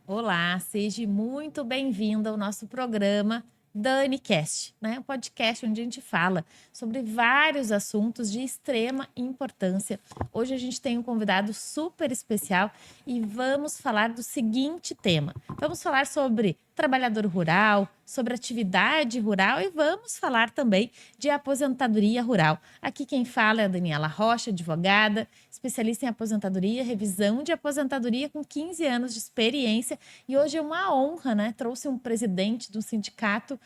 Olá, seja muito bem-vinda ao nosso programa DaniCast, né? Um podcast onde a gente fala sobre vários assuntos de extrema importância. Hoje a gente tem um convidado super especial e vamos falar do seguinte tema. Vamos falar sobre trabalhador rural, sobre atividade rural e vamos falar também de aposentadoria rural. Aqui quem fala é a Daniela Rocha, advogada, especialista em aposentadoria, revisão de aposentadoria com 15 anos de experiência. E hoje é uma honra, né? Trouxe um presidente do sindicato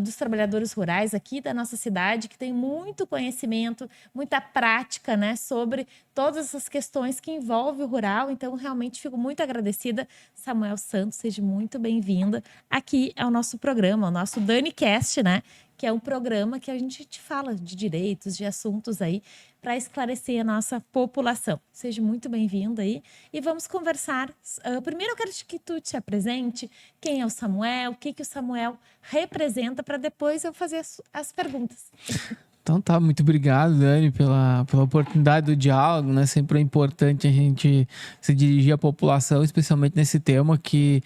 dos trabalhadores rurais aqui da nossa cidade, que tem muito conhecimento, muita prática, né? Sobre todas essas questões que envolvem o rural. Então, realmente fico muito agradecida. Samuel Santos, seja muito bem-vinda aqui ao nosso programa, ao nosso DaniCast, né? Que é um programa que a gente te fala de direitos, de assuntos aí, para esclarecer a nossa população. Seja muito bem-vindo aí e vamos conversar. Primeiro eu quero que tu te apresente, quem é o Samuel, o que o Samuel representa, para depois eu fazer as perguntas. Então tá, muito obrigado, Dani, pela oportunidade do diálogo, né? Sempre é importante a gente se dirigir à população, especialmente nesse tema que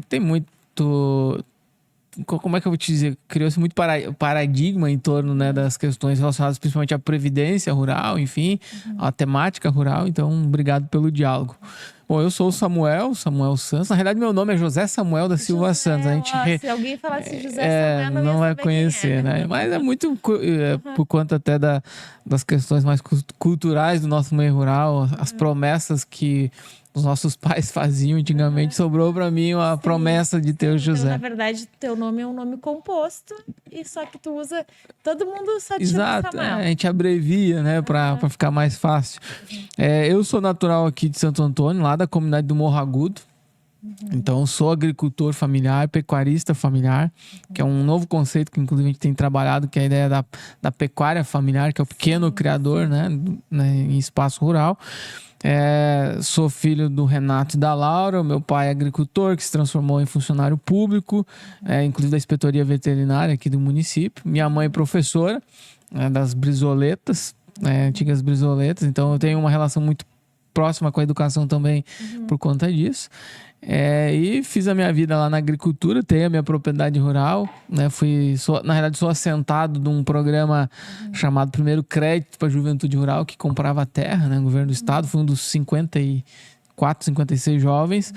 tem muito... Como é que eu vou te dizer? Criou-se muito paradigma em torno, né, das questões relacionadas principalmente à previdência rural, enfim, à temática rural. Então, obrigado pelo diálogo. Bom, eu sou o Samuel Santos. Na realidade, meu nome é José Samuel da Silva José, Santos. A gente se alguém falasse José Samuel, não ia não vai saber quem conhecer, era. né? Mas é muito por conta até das questões mais culturais do nosso meio rural, as promessas que os nossos pais faziam antigamente. Sobrou para mim a promessa de ter o Então, na José. verdade, teu nome é um nome composto e só que tu usa... Todo mundo só te chama Exato, Samuel. a gente abrevia, né, para ficar mais fácil. Eu sou natural aqui de Santo Antônio, lá da comunidade do Morro Agudo. Então, sou agricultor familiar, pecuarista familiar, que é um novo conceito que, inclusive, a gente tem trabalhado, que é a ideia da pecuária familiar, que é o pequeno criador, né, em espaço rural. Sou filho do Renato e da Laura. Meu pai é agricultor, que se transformou em funcionário público, inclusive da inspetoria veterinária aqui do município. Minha mãe é professora, das brisoletas, antigas brisoletas. Então, eu tenho uma relação muito próxima com a educação também por conta disso. E fiz a minha vida lá na agricultura, tenho a minha propriedade rural, né? Na realidade, sou assentado de um programa chamado Primeiro Crédito para a Juventude Rural, que comprava terra, né? O governo do estado, foi um dos 56 jovens.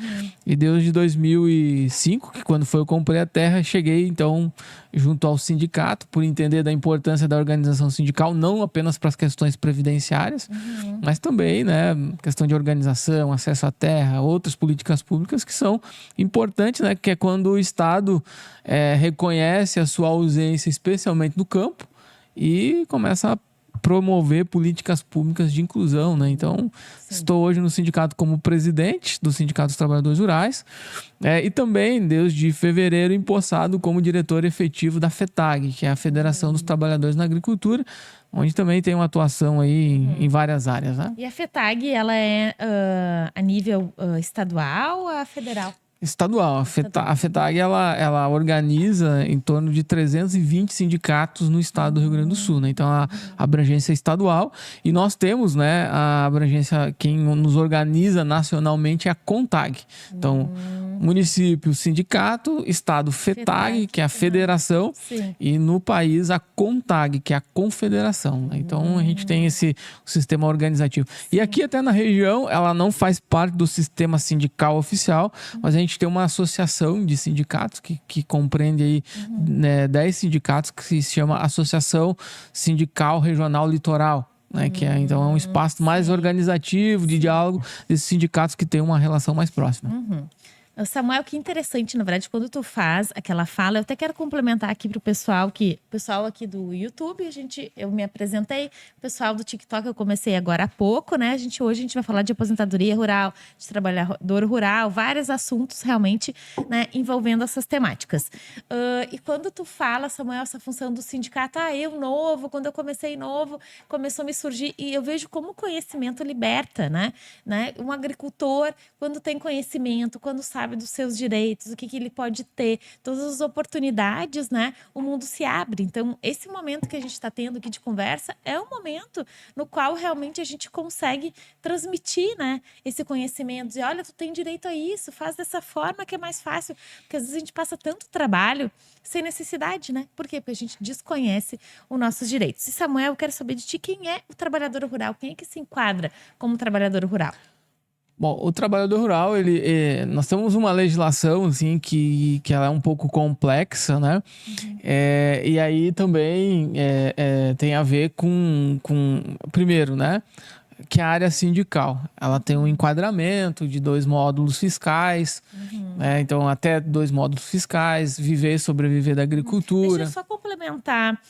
E desde 2005, que quando eu comprei a terra, cheguei então junto ao sindicato, por entender da importância da organização sindical, não apenas para as questões previdenciárias, mas também, né, questão de organização, acesso à terra, outras políticas públicas que são importantes, né, que é quando o Estado reconhece a sua ausência, especialmente no campo, e começa a promover políticas públicas de inclusão, né? Então, estou hoje no sindicato como presidente do Sindicato dos Trabalhadores Rurais, e também, desde fevereiro, empossado como diretor efetivo da FETAG, que é a Federação dos Trabalhadores na Agricultura, onde também tem uma atuação aí em várias áreas, né? E a FETAG, ela é a nível estadual ou a federal? Estadual. A FETAG, ela organiza em torno de 320 sindicatos no estado do Rio Grande do Sul, né? Então, a abrangência é estadual. E nós temos, né, a abrangência, quem nos organiza nacionalmente é a CONTAG. Então, município, sindicato, estado, FETAG, que é a federação, e no país, a CONTAG, que é a confederação, né? Então, a gente tem esse sistema organizativo. E aqui, até na região, ela não faz parte do sistema sindical oficial, mas a gente tem uma associação de sindicatos que compreende aí, né, 10 sindicatos, que se chama Associação Sindical Regional Litoral, né, que então é um espaço mais organizativo, de diálogo desses sindicatos que têm uma relação mais próxima. Samuel, que interessante, na verdade, quando tu faz aquela fala, eu até quero complementar aqui para o pessoal aqui do YouTube, eu me apresentei, o pessoal do TikTok eu comecei agora há pouco, né? Hoje a gente vai falar de aposentadoria rural, de trabalhador rural, vários assuntos realmente, né, envolvendo essas temáticas. E quando tu fala, Samuel, essa função do sindicato, quando eu comecei novo, começou a me surgir, e eu vejo como o conhecimento liberta, né? Um agricultor, quando tem conhecimento, quando sabe sabe dos seus direitos, o que ele pode ter, todas as oportunidades, né? O mundo se abre. Então, esse momento que a gente está tendo aqui de conversa é um momento no qual realmente a gente consegue transmitir, né, esse conhecimento. Dizer, olha, tu tem direito a isso, faz dessa forma que é mais fácil. Porque às vezes a gente passa tanto trabalho sem necessidade, né? Por quê? Porque a gente desconhece os nossos direitos. E Samuel, eu quero saber de ti, quem é o trabalhador rural? Quem é que se enquadra como trabalhador rural? Bom, o trabalhador rural, nós temos uma legislação, assim, que ela é um pouco complexa, né? E aí também tem a ver com... Primeiro, né? Que a área sindical, ela tem um enquadramento de 2 módulos fiscais, né? Então até 2 módulos fiscais, viver e sobreviver da agricultura. Deixa eu só complementar,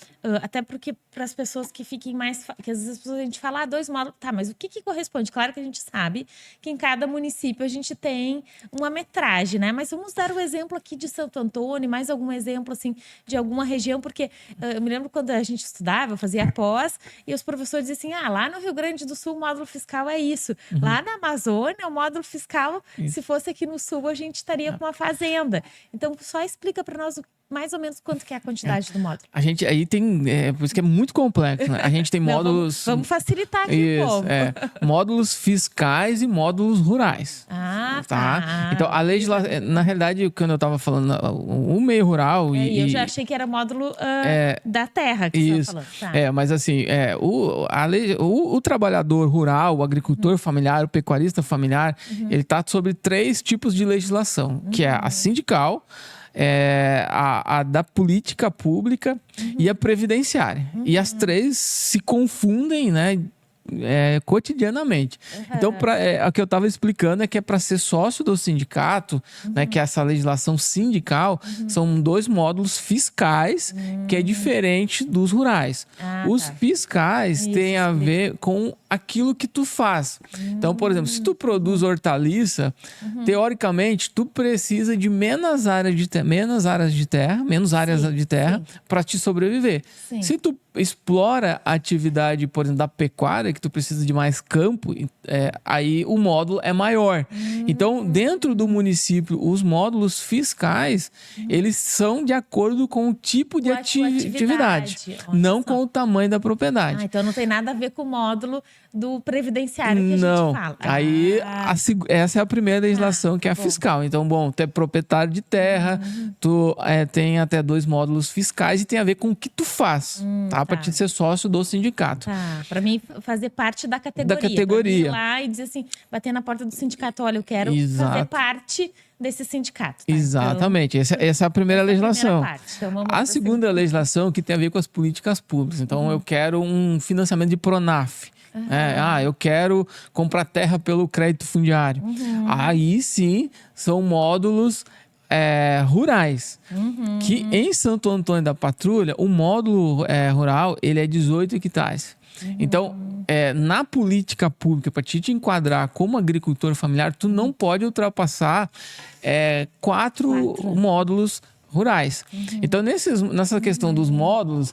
até porque para as pessoas que fiquem mais... Que às vezes a gente fala 2 módulos, tá, mas o que corresponde? Claro que a gente sabe que em cada município a gente tem uma metragem, né? Mas vamos dar o exemplo aqui de Santo Antônio, mais algum exemplo, assim, de alguma região, porque eu me lembro quando a gente estudava, eu fazia pós, e os professores diziam assim, lá no Rio Grande do Sul o módulo fiscal é isso. Lá na Amazônia, o módulo fiscal, se fosse aqui no Sul, a gente estaria com uma fazenda. Então, só explica para nós mais ou menos quanto que é a quantidade do módulo. A gente aí tem... por isso que é muito complexo, né? A gente tem módulos... Vamos facilitar aqui um pouco. Módulos fiscais e módulos rurais. Tá. Então, a legislação... Na realidade, quando eu estava falando, o meio rural... eu já achei que era módulo da terra que você estava falando. Tá. Mas assim, o trabalhador rural, o agricultor familiar, o pecuarista familiar, ele está sobre 3 tipos de legislação, que é a sindical, a da política pública e a previdenciária. E as 3 se confundem, né? Cotidianamente. Então, o que eu estava explicando é que é para ser sócio do sindicato, né, que essa legislação sindical, são 2 módulos fiscais, que é diferente dos rurais. Os fiscais têm a ver com aquilo que tu faz. Então, por exemplo, se tu produz hortaliça, teoricamente, tu precisa de menos áreas de terra para te sobreviver. Sim. Se tu explora a atividade, por exemplo, da pecuária, que tu precisa de mais campo, aí o módulo é maior. Então, dentro do município, os módulos fiscais, eles são de acordo com o tipo de atividade, não com o tamanho da propriedade. Então não tem nada a ver com o módulo do previdenciário que a gente fala. Aí essa é a primeira legislação, que é a fiscal. Então, bom, tu é proprietário de terra, tu tem até 2 módulos fiscais e tem a ver com o que tu faz, para te ser sócio do sindicato. Para mim fazer parte da categoria. Pra mim ir lá e dizer assim, bater na porta do sindicato, olha, eu quero fazer parte desse sindicato. Tá? Exatamente. Então, essa é a primeira legislação. Então, a segunda legislação que tem a ver com as políticas públicas. Então, eu quero um financiamento de Pronaf. Eu quero comprar terra pelo crédito fundiário. Aí sim, são módulos rurais. Que em Santo Antônio da Patrulha, o módulo rural, ele é 18 hectares. Então, na política pública, para te enquadrar como agricultor familiar, tu não pode ultrapassar 4 módulos rurais. Então, nessa questão dos módulos,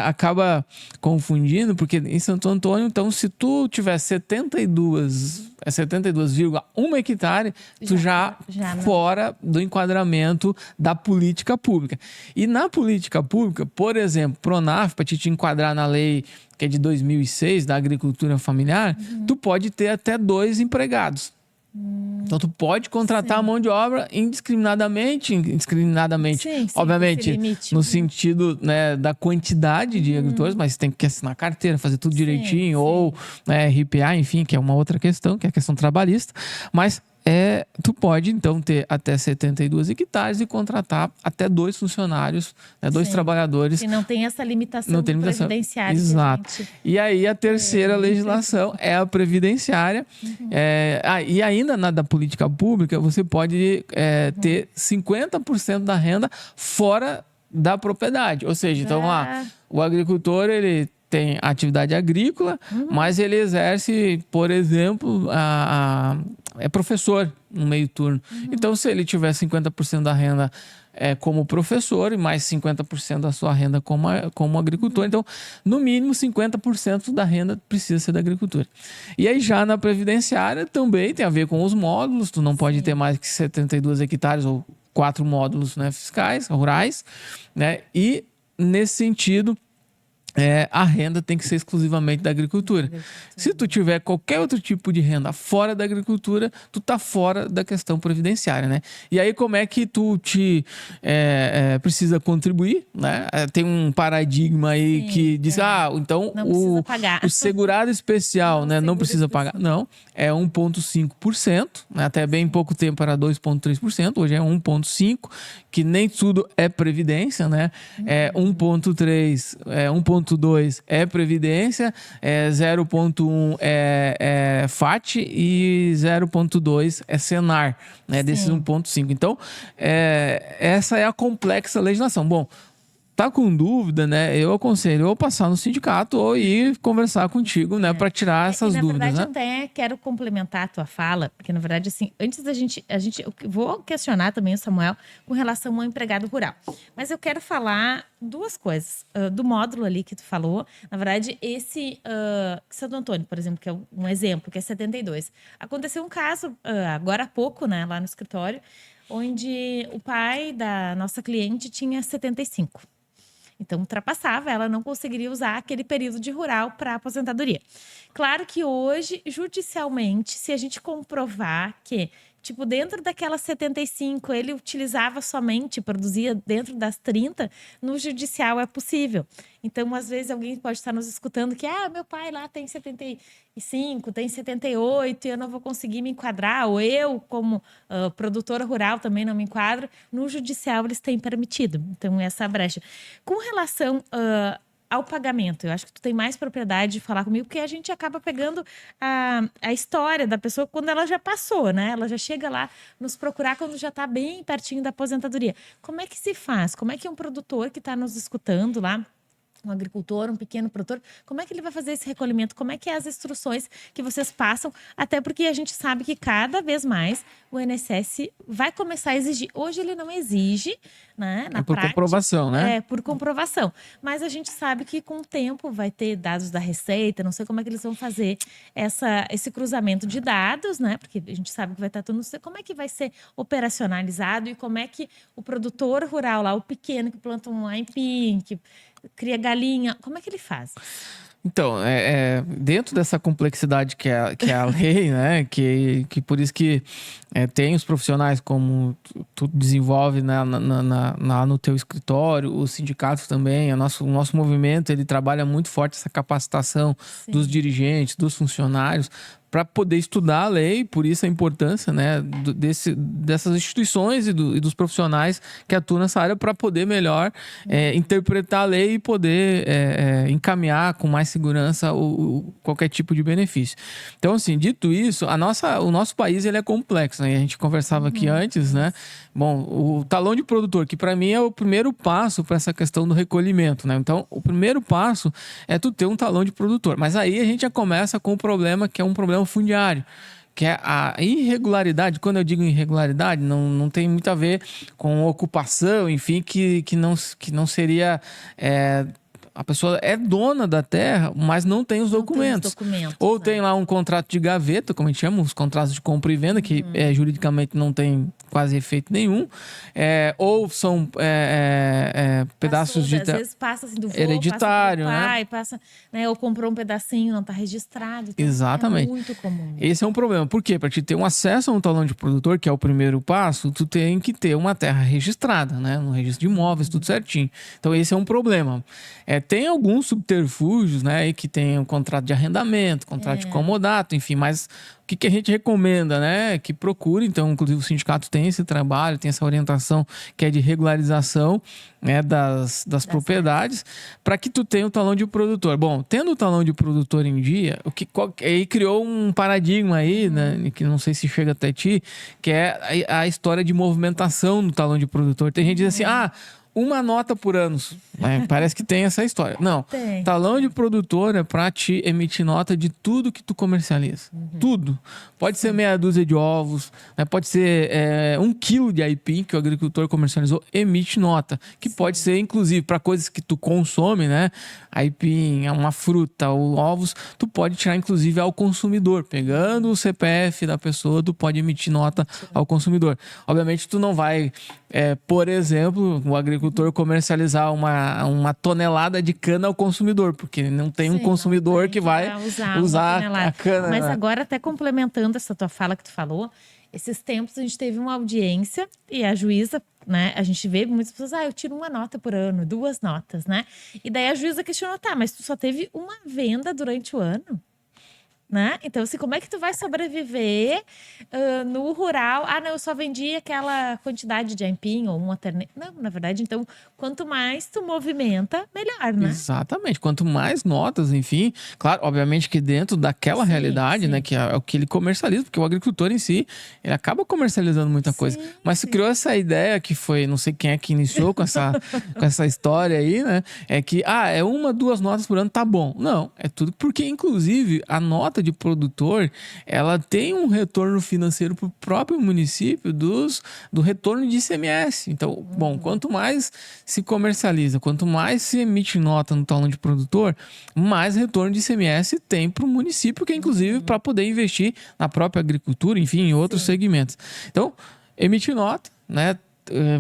acaba confundindo, porque em Santo Antônio, então, se tu tiver 72,1 hectare, tu já fora do enquadramento da política pública. E na política pública, por exemplo, Pronaf, para te enquadrar na lei que é de 2006, da agricultura familiar, tu pode ter até 2 empregados. Então, tu pode contratar a mão de obra indiscriminadamente, obviamente, no sentido, né, da quantidade de agricultores, mas tem que assinar carteira, fazer tudo direitinho, ou RPA, enfim, que é uma outra questão, que é a questão trabalhista. Mas tu pode, então, ter até 72 hectares e contratar até 2 funcionários, 2 trabalhadores. E não tem essa limitação previdenciária. Exato. E aí, a terceira legislação é a previdenciária. E ainda na da política pública, você pode ter 50% da renda fora da propriedade. Ou seja, então, o agricultor, ele tem atividade agrícola, mas ele exerce, por exemplo, é professor no meio turno. Então, se ele tiver 50% da renda como professor e mais 50% da sua renda como agricultor. Então, no mínimo 50% da renda precisa ser da agricultura. E aí já na previdenciária também tem a ver com os módulos, tu não pode ter mais que 72 hectares ou 4 módulos, né, fiscais, rurais, né? E nesse sentido, a renda tem que ser exclusivamente da agricultura. Se tu tiver qualquer outro tipo de renda fora da agricultura, tu tá fora da questão previdenciária, né? E aí como é que tu precisa contribuir, né? Tem um paradigma aí que diz, então o segurado especial, né, não precisa pagar. Não, é 1,5%, né? Até bem pouco tempo era 2,3%, hoje é 1,5%, que nem tudo é previdência, né? 1,3%, 1,2 é previdência, 0,1 é FAT e 0,2 é Senar, né? Desses 1,5. Então, essa é a complexa legislação. Bom, tá com dúvida, né? Eu aconselho ou passar no sindicato ou ir conversar contigo, né? Para tirar essas dúvidas, na verdade, até quero complementar a tua fala, porque na verdade, assim, antes da gente, eu vou questionar também o Samuel com relação ao empregado rural. Mas eu quero falar duas coisas. Do módulo ali que tu falou, na verdade, esse Santo Antônio, por exemplo, que é um exemplo, que é 72. Aconteceu um caso agora há pouco, né? Lá no escritório, onde o pai da nossa cliente tinha 75. Então, ultrapassava, ela não conseguiria usar aquele período de rural para aposentadoria. Claro que hoje, judicialmente, se a gente comprovar que, tipo, dentro daquelas 75, ele utilizava somente, produzia dentro das 30, no judicial é possível. Então, às vezes, alguém pode estar nos escutando que, meu pai lá tem 75, tem 78 e eu não vou conseguir me enquadrar, ou eu, como produtora rural, também não me enquadro. No judicial, eles têm permitido. Então, essa brecha. Com relação ao pagamento, eu acho que tu tem mais propriedade de falar comigo, porque a gente acaba pegando a história da pessoa quando ela já passou, né? Ela já chega lá nos procurar quando já está bem pertinho da aposentadoria. Como é que se faz? Como é que um produtor que está nos escutando lá, um agricultor, um pequeno produtor, como é que ele vai fazer esse recolhimento? Como é que é as instruções que vocês passam? Até porque a gente sabe que cada vez mais o INSS vai começar a exigir. Hoje ele não exige, né? Na por prática, comprovação, né? É, por comprovação. Mas a gente sabe que com o tempo vai ter dados da Receita, não sei como é que eles vão fazer esse cruzamento de dados, né? Porque a gente sabe que vai estar tudo... Como é que vai ser operacionalizado e como é que o produtor rural lá, o pequeno que planta um aipim, que cria galinha, como é que ele faz? Então, dentro dessa complexidade que é a lei, né? Que por isso que tem os profissionais como tu desenvolve, né, no teu escritório, os sindicatos também, o nosso movimento, ele trabalha muito forte essa capacitação dos dirigentes, dos funcionários, para poder estudar a lei, por isso a importância, né, dessas instituições e dos profissionais que atuam nessa área para poder melhor interpretar a lei e poder encaminhar com mais segurança qualquer tipo de benefício. Então, assim, dito isso, o nosso país ele é complexo, né? A gente conversava aqui antes, né? Bom, o talão de produtor, que para mim é o primeiro passo para essa questão do recolhimento, né? Então, o primeiro passo é tu ter um talão de produtor. Mas aí a gente já começa com o problema que é um problema fundiário, que é a irregularidade. Quando eu digo irregularidade, não tem muito a ver com ocupação, enfim, que não seria... A pessoa é dona da terra, mas não tem os documentos. Ou tem lá um contrato de gaveta, como a gente chama, os contratos de compra e venda, que juridicamente não tem quase efeito nenhum. Ou são pedaços de terra. Às vezes passa assim do vô, hereditário, passa do pai, né? passa, né? Ou comprou um pedacinho, não está registrado. Então Exatamente. É muito comum. Esse é um problema. Por quê? Para te ter um acesso a um talão de produtor, que é o primeiro passo, tu tem que ter uma terra registrada, né? No registro de imóveis, tudo certinho. Então, esse é um problema. Tem alguns subterfúgios, né? Que tem um contrato de arrendamento, contrato de comodato, enfim, mas o que a gente recomenda, né? Que procure, então, inclusive o sindicato tem esse trabalho, tem essa orientação que é de regularização, né, das propriedades, para que tu tenha o talão de produtor. Bom, tendo o talão de produtor em dia, aí criou um paradigma aí, né, que não sei se chega até ti, que é a história de movimentação do talão de produtor. Tem gente que diz assim, uma nota por ano. Né? Parece que tem essa história. Não. Tem. Talão de produtor é para te emitir nota de tudo que tu comercializa. Tudo. Pode ser meia dúzia de ovos, né? Pode ser 1 quilo de aipim que o agricultor comercializou, emite nota. Que pode ser, inclusive, para coisas que tu consome, né? Aipim, uma fruta ou ovos, tu pode tirar, inclusive, ao consumidor. Pegando o CPF da pessoa, tu pode emitir nota ao consumidor. Obviamente, tu não vai, por exemplo, o agricultor comercializar uma tonelada de cana ao consumidor, porque não tem um consumidor que vai usar a cana. Mas agora, até complementando essa tua fala que tu falou, esses tempos a gente teve uma audiência e a juíza, né? A gente vê muitas pessoas, eu tiro uma nota por ano, 2 notas, né? E daí a juíza questionou, mas tu só teve uma venda durante o ano? Né? Então, assim, como é que tu vai sobreviver no rural? Não, eu só vendi aquela quantidade de aipim ou uma ternera. Não, na verdade, então, quanto mais tu movimenta, melhor, né? Exatamente. Quanto mais notas, enfim. Claro, obviamente que dentro daquela realidade, né? Que é o que ele comercializa, porque o agricultor em si, ele acaba comercializando muita coisa. Mas se criou essa ideia que foi, não sei quem é que iniciou com essa história aí, né? É que, é 1, 2 notas por ano, tá bom. Não, é tudo. Porque, inclusive, a nota de produtor, ela tem um retorno financeiro para o próprio município do retorno de ICMS. Então, bom, quanto mais se comercializa, quanto mais se emite nota no talão de produtor, mais retorno de ICMS tem para o município, que é inclusive para poder investir na própria agricultura, enfim, em outros segmentos. Então, emite nota, né?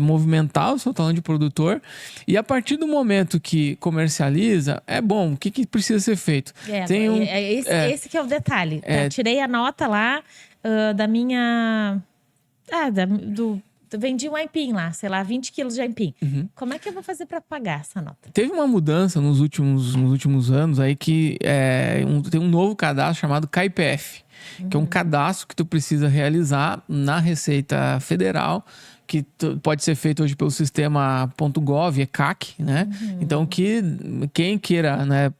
Movimentar o seu talão de produtor, e a partir do momento que comercializa, o que precisa ser feito? Esse que é o detalhe. Tirei a nota lá da minha... vendi um aipim lá, sei lá, 20 quilos de aipim. Como é que eu vou fazer para pagar essa nota? Teve uma mudança nos últimos anos aí que tem um novo cadastro chamado CAIPF, que é um cadastro que tu precisa realizar na Receita Federal, que pode ser feito hoje pelo sistema .gov, ECAC, né? Então, quem queira, né,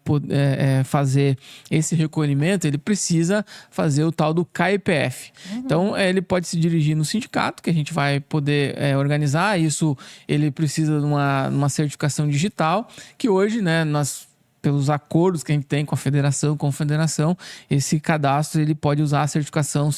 fazer esse recolhimento, ele precisa fazer o tal do CAIPF. Então, ele pode se dirigir no sindicato, que a gente vai poder organizar. Isso, ele precisa de uma certificação digital, que hoje, né, pelos acordos que a gente tem com a federação, confederação, esse cadastro ele pode usar a certificação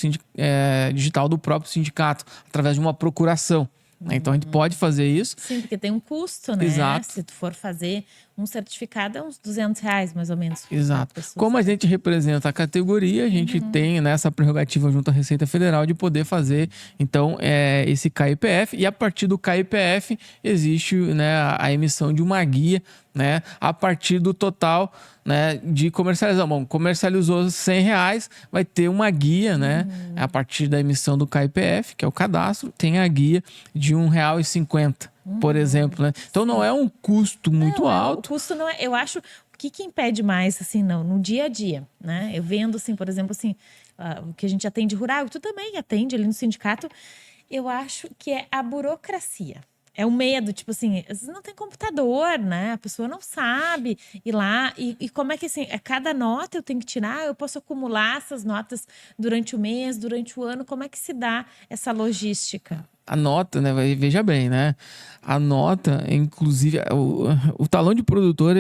digital do próprio sindicato, através de uma procuração. Então, a gente pode fazer isso. Sim, porque tem um custo, né? Exato. Se tu for fazer um certificado, é uns R$200, mais ou menos. Exato. Como a gente representa a categoria, a gente tem essa prerrogativa junto à Receita Federal de poder fazer, então, esse CAIPF. E a partir do CAIPF, existe, né, a emissão de uma guia, né, a partir do total, né, de comercialização. Bom, comercializou R$100, vai ter uma guia, né, a partir da emissão do CAIPF, que é o cadastro, tem a guia de R$1,50, por exemplo, né? Então, não é um custo muito alto. O custo não é... Eu acho... O que impede mais, assim, no dia a dia, né? Eu vendo, assim, por exemplo, assim, o que a gente atende rural, tu também atende ali no sindicato, eu acho que é a burocracia. É o medo, tipo assim, às vezes não tem computador, né? A pessoa não sabe ir lá. E como é que, assim, cada nota eu tenho que tirar? Eu posso acumular essas notas durante o mês, durante o ano? Como é que se dá essa logística? A nota, né? Veja bem, né? A nota, inclusive, o talão de produtor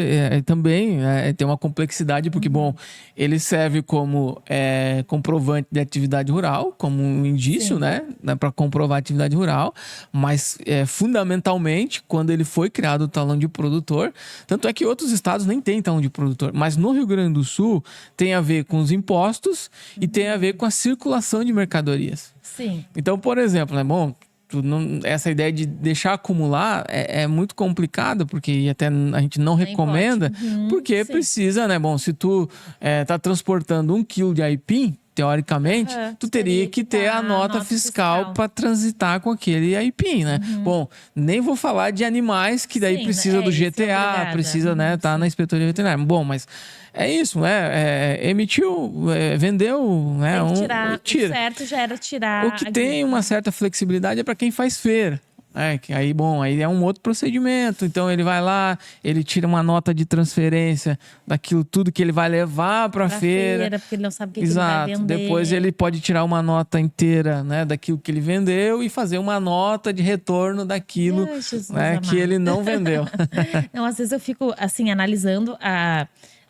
também tem uma complexidade, porque, bom, ele serve como comprovante de atividade rural, como um indício, né? Para comprovar a atividade rural, mas fundamentalmente, quando ele foi criado o talão de produtor, tanto é que outros estados nem têm talão de produtor, mas no Rio Grande do Sul tem a ver com os impostos e tem a ver com a circulação de mercadorias. Sim. Então, por exemplo, né? Bom, essa ideia de deixar acumular é muito complicada, porque até a gente não recomenda, porque precisa, né? Bom, se tu tá transportando 1 quilo de aipim, teoricamente, tu teria que ter a nota fiscal para transitar com aquele aipim, né? Bom, nem vou falar de animais, que daí precisa do GTA, precisa, né, tá na inspetoria veterinária. Bom, mas é isso, né? Emitiu, vendeu, né? Tem que tirar. O certo já era tirar. O que tem uma certa flexibilidade é para quem faz feira. Que aí, bom, aí é um outro procedimento. Então ele vai lá, ele tira uma nota de transferência daquilo tudo que ele vai levar para a feira. Porque ele não sabe o que ele Exato. vai vender. Depois ele pode tirar uma nota inteira, né, daquilo que ele vendeu e fazer uma nota de retorno daquilo, né, que ele não vendeu. Não, às vezes eu fico assim analisando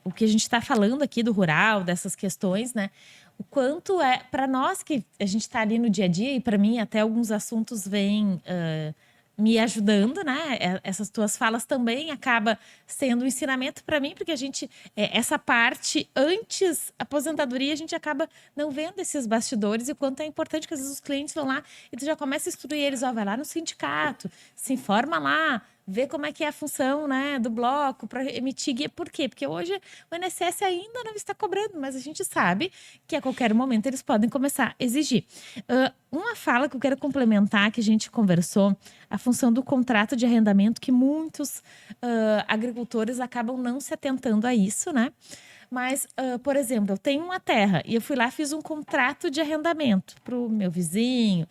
o que a gente está falando aqui do rural, dessas questões, né? O quanto é para nós que a gente está ali no dia a dia, e para mim até alguns assuntos vêm me ajudando, né? Essas tuas falas também acaba sendo um ensinamento para mim, porque a gente essa parte antes aposentadoria a gente acaba não vendo esses bastidores e o quanto é importante que às vezes os clientes vão lá e tu já começa a instruir eles, vai lá no sindicato, se informa lá, ver como é que é a função, né, do bloco para emitir guia. Por quê? Porque hoje o INSS ainda não está cobrando, mas a gente sabe que a qualquer momento eles podem começar a exigir. Uma fala que eu quero complementar, que a gente conversou, a função do contrato de arrendamento, que muitos agricultores acabam não se atentando a isso, né? Mas, por exemplo, eu tenho uma terra e eu fui lá e fiz um contrato de arrendamento para o meu vizinho.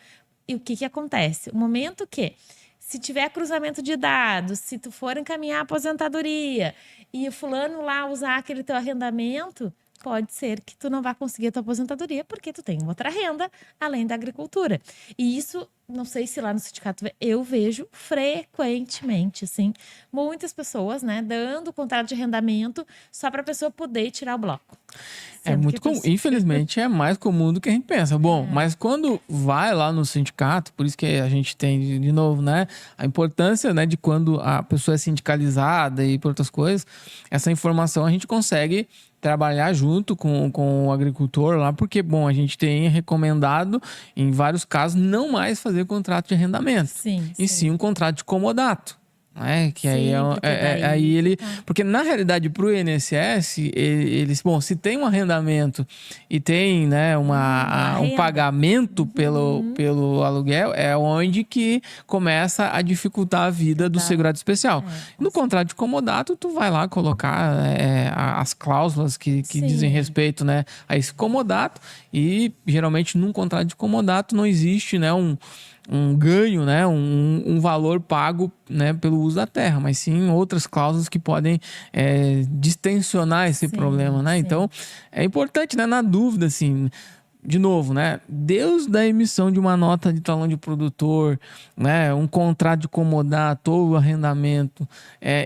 E o que acontece? O momento que se tiver cruzamento de dados, se tu for encaminhar a aposentadoria e o fulano lá usar aquele teu arrendamento, pode ser que tu não vá conseguir a tua aposentadoria porque tu tem outra renda além da agricultura. E isso, não sei se lá no sindicato eu vejo frequentemente, assim, muitas pessoas, né, dando contrato de arrendamento só para a pessoa poder tirar o bloco. É muito comum. Infelizmente, é mais comum do que a gente pensa. Bom, mas quando vai lá no sindicato, por isso que a gente tem, de novo, né, a importância, né, de quando a pessoa é sindicalizada e por outras coisas, essa informação a gente consegue trabalhar junto com o agricultor lá, porque, bom, a gente tem recomendado, em vários casos, não mais fazer contrato de arrendamento. E sim um contrato de comodato. Que aí aí ele. Porque na realidade, para o INSS, eles, bom, se tem um arrendamento e tem, né, um pagamento pelo aluguel, é onde que começa a dificultar a vida do segurado especial. No contrato de comodato, tu vai lá colocar as cláusulas que dizem respeito, né, a esse comodato, e geralmente num contrato de comodato não existe, né, um ganho, né, um valor pago, né, pelo uso da terra, mas sim outras cláusulas que podem distensionar esse problema, né? Então, é importante, né, na dúvida, assim, de novo, né, desde a emissão de uma nota de talão de produtor, né, um contrato de comodato ou arrendamento,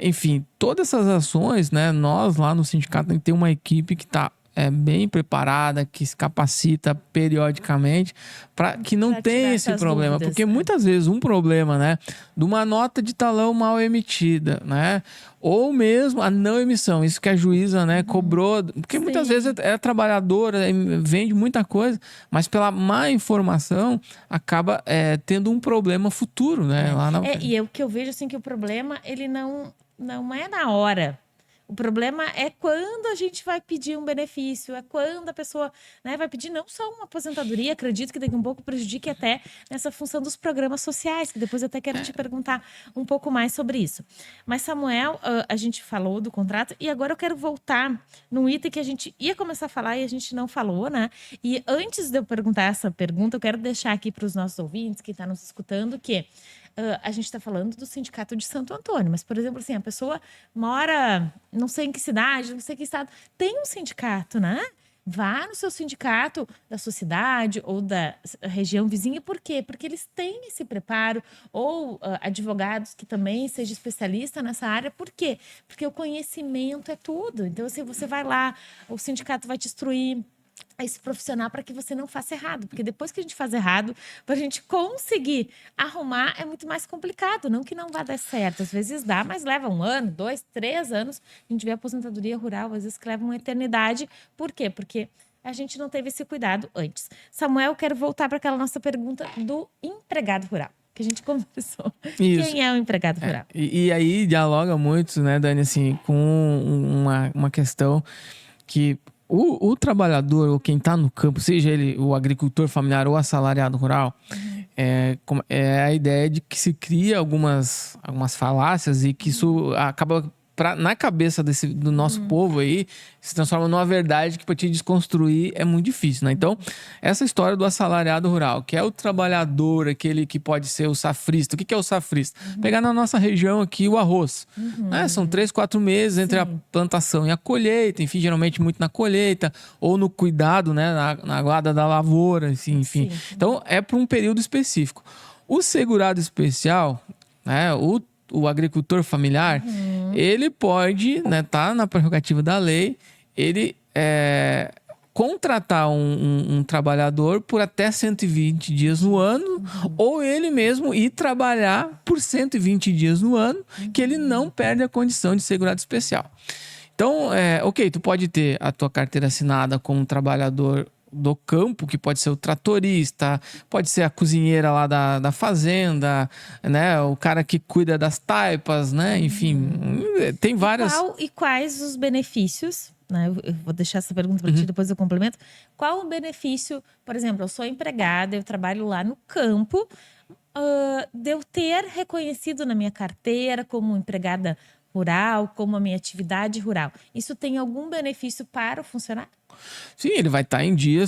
enfim, todas essas ações, né, nós lá no sindicato tem que ter uma equipe que está bem preparada, que se capacita periodicamente para que não tenha esse problema. Dúvidas, porque muitas vezes um problema, né, de uma nota de talão mal emitida, né, ou mesmo a não emissão, isso que a juíza, né, cobrou, porque muitas vezes é trabalhadora, vende muita coisa, mas pela má informação acaba tendo um problema futuro, né, lá na frente. E o que eu vejo, assim, que o problema, ele não é na hora. O problema é quando a gente vai pedir um benefício, é quando a pessoa, né, vai pedir não só uma aposentadoria, acredito que daqui um pouco prejudique até nessa função dos programas sociais, que depois eu até quero te perguntar um pouco mais sobre isso. Mas, Samuel, a gente falou do contrato e agora eu quero voltar num item que a gente ia começar a falar e a gente não falou, né? E antes de eu perguntar essa pergunta, eu quero deixar aqui para os nossos ouvintes que estão nos escutando que a gente está falando do Sindicato de Santo Antônio, mas, por exemplo, assim, a pessoa mora, não sei em que cidade, não sei em que estado, tem um sindicato, né? Vá no seu sindicato da sua cidade ou da região vizinha. Por quê? Porque eles têm esse preparo, ou advogados que também sejam especialistas nessa área. Por quê? Porque o conhecimento é tudo. Então, assim, você vai lá, o sindicato vai te instruir esse profissional para que você não faça errado. Porque depois que a gente faz errado, para a gente conseguir arrumar é muito mais complicado. Não que não vá dar certo. Às vezes dá, mas leva 1 ano, 2, 3 anos. A gente vê a aposentadoria rural, às vezes que leva uma eternidade. Por quê? Porque a gente não teve esse cuidado antes. Samuel, eu quero voltar para aquela nossa pergunta do empregado rural, que a gente conversou. Isso. Quem é o empregado rural? E aí dialoga muito, né, Dani, assim, com uma questão que o trabalhador, ou quem está no campo, seja ele o agricultor familiar ou assalariado rural, é a ideia de que se cria algumas falácias e que isso acaba na cabeça do nosso povo aí, se transforma numa verdade que para te desconstruir é muito difícil, né? Então, essa história do assalariado rural, que é o trabalhador, aquele que pode ser o safrista. O que é o safrista? Pegar na nossa região aqui o arroz. Né? São 3, 4 meses entre a plantação e a colheita, enfim, geralmente muito na colheita, ou no cuidado, né? Na guarda da lavoura, enfim. Então, é para um período específico. O segurado especial, né? O agricultor familiar, ele pode, né, tá na prerrogativa da lei, ele contratar um trabalhador por até 120 dias no ano, ou ele mesmo ir trabalhar por 120 dias no ano, que ele não perde a condição de segurado especial. Então, ok, tu pode ter a tua carteira assinada como um trabalhador do campo, que pode ser o tratorista, pode ser a cozinheira lá da fazenda, né? O cara que cuida das taipas, né? Enfim, tem várias... E quais os benefícios, né? Eu vou deixar essa pergunta para ti, depois eu complemento. Qual o benefício, por exemplo, eu sou empregada, eu trabalho lá no campo, de eu ter reconhecido na minha carteira como empregada rural, como a minha atividade rural. Isso tem algum benefício para o funcionário? Sim, ele vai estar em dia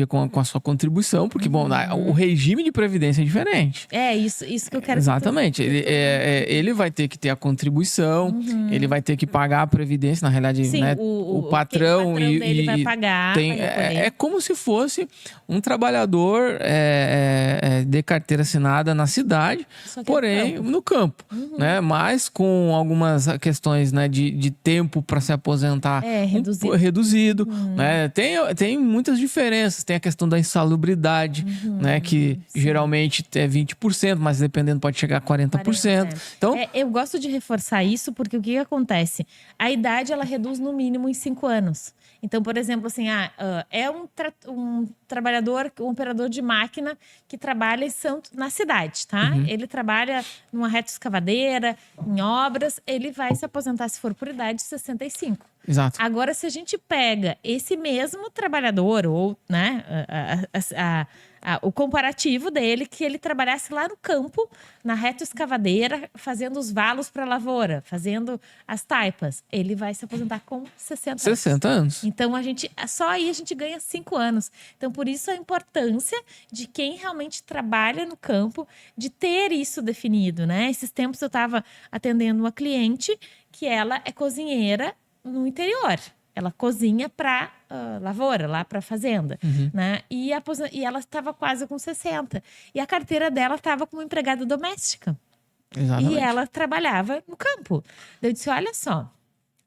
com a sua contribuição, porque, bom, o regime de previdência é diferente. É, isso que eu quero... Exatamente. Ele vai ter que ter a contribuição, ele vai ter que pagar a previdência, na realidade, sim, né? O patrão dele vai pagar. É como se fosse um trabalhador de carteira assinada na cidade, porém no campo, né? Mas com algumas questões, né, de tempo para se aposentar reduzido. Né? Tem muitas diferenças. Tem a questão da insalubridade, né? Que geralmente é 20%, mas dependendo pode chegar a 40%. Então, eu gosto de reforçar isso porque o que acontece? A idade ela reduz no mínimo em 5 anos. Então, por exemplo, assim, é um trabalhador, um operador de máquina que trabalha na cidade, tá? Ele trabalha numa retroescavadeira, em obras, ele vai se aposentar, se for por idade, 65. Exato. Agora, se a gente pega esse mesmo trabalhador, ou, né, o comparativo dele, que ele trabalhasse lá no campo, na retroescavadeira, fazendo os valos para a lavoura, fazendo as taipas, ele vai se aposentar com 60 anos. Então, só aí a gente ganha 5 anos. Então, por isso a importância de quem realmente trabalha no campo, de ter isso definido, né? Esses tempos eu estava atendendo uma cliente que ela é cozinheira no interior. Ela cozinha para lavoura, lá para fazenda, né? E ela estava quase com 60. E a carteira dela estava como empregada doméstica. Exatamente. E ela trabalhava no campo. Eu disse, olha só,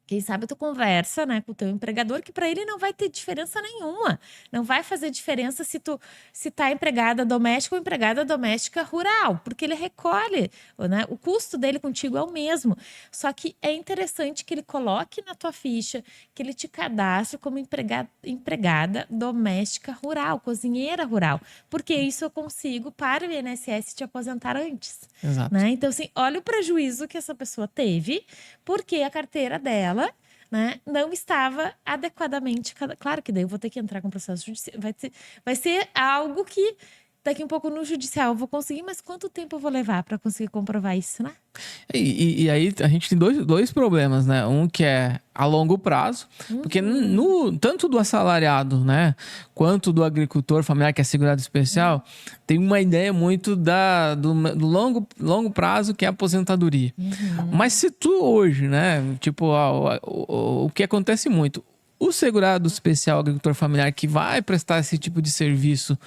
quem sabe tu conversa, né, com o teu empregador, que para ele não vai ter diferença nenhuma. Não vai fazer diferença se tá empregada doméstica ou empregada doméstica rural, porque ele recolhe, né? O custo dele contigo é o mesmo. Só que é interessante que ele coloque na tua ficha, que ele te cadastre como empregada doméstica rural, cozinheira rural, porque isso eu consigo para o INSS te aposentar antes. Exato. Né? Então, assim, olha o prejuízo que essa pessoa teve, porque a carteira dela, né, não estava adequadamente. Claro que daí eu vou ter que entrar com o processo judicial. Vai ser algo que daqui um pouco no judicial eu vou conseguir, mas quanto tempo eu vou levar para conseguir comprovar isso, né? E aí a gente tem dois problemas, né? Um que é a longo prazo, porque tanto do assalariado, né, quanto do agricultor familiar, que é segurado especial, tem uma ideia muito do longo prazo, que é a aposentadoria. Mas se tu hoje, né, tipo, o que acontece muito, o segurado especial agricultor familiar que vai prestar esse tipo de serviço,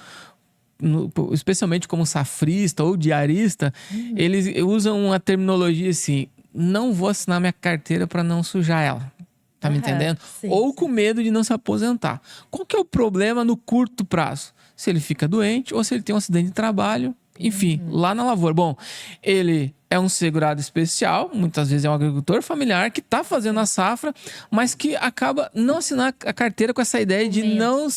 especialmente como safrista ou diarista, eles usam uma terminologia assim: não vou assinar minha carteira para não sujar ela. Tá me entendendo? Sim, ou com medo de não se aposentar. Qual que é o problema no curto prazo? Se ele fica doente ou se ele tem um acidente de trabalho, enfim, lá na lavoura. Bom, ele é um segurado especial, muitas vezes é um agricultor familiar que está fazendo a safra, mas que acaba não assinar a carteira com essa ideia de não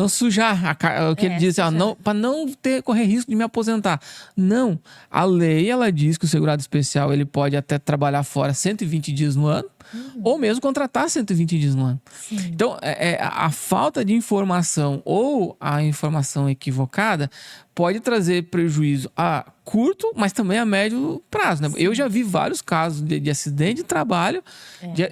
sujar o que ele diz, para não correr risco de me aposentar. Não, a lei ela diz que o segurado especial ele pode até trabalhar fora 120 dias no ano, ou mesmo contratar 120 dias no ano. Sim. Então, a falta de informação ou a informação equivocada pode trazer prejuízo a curto, mas também a médio prazo, né? Eu já vi vários casos de acidente de trabalho,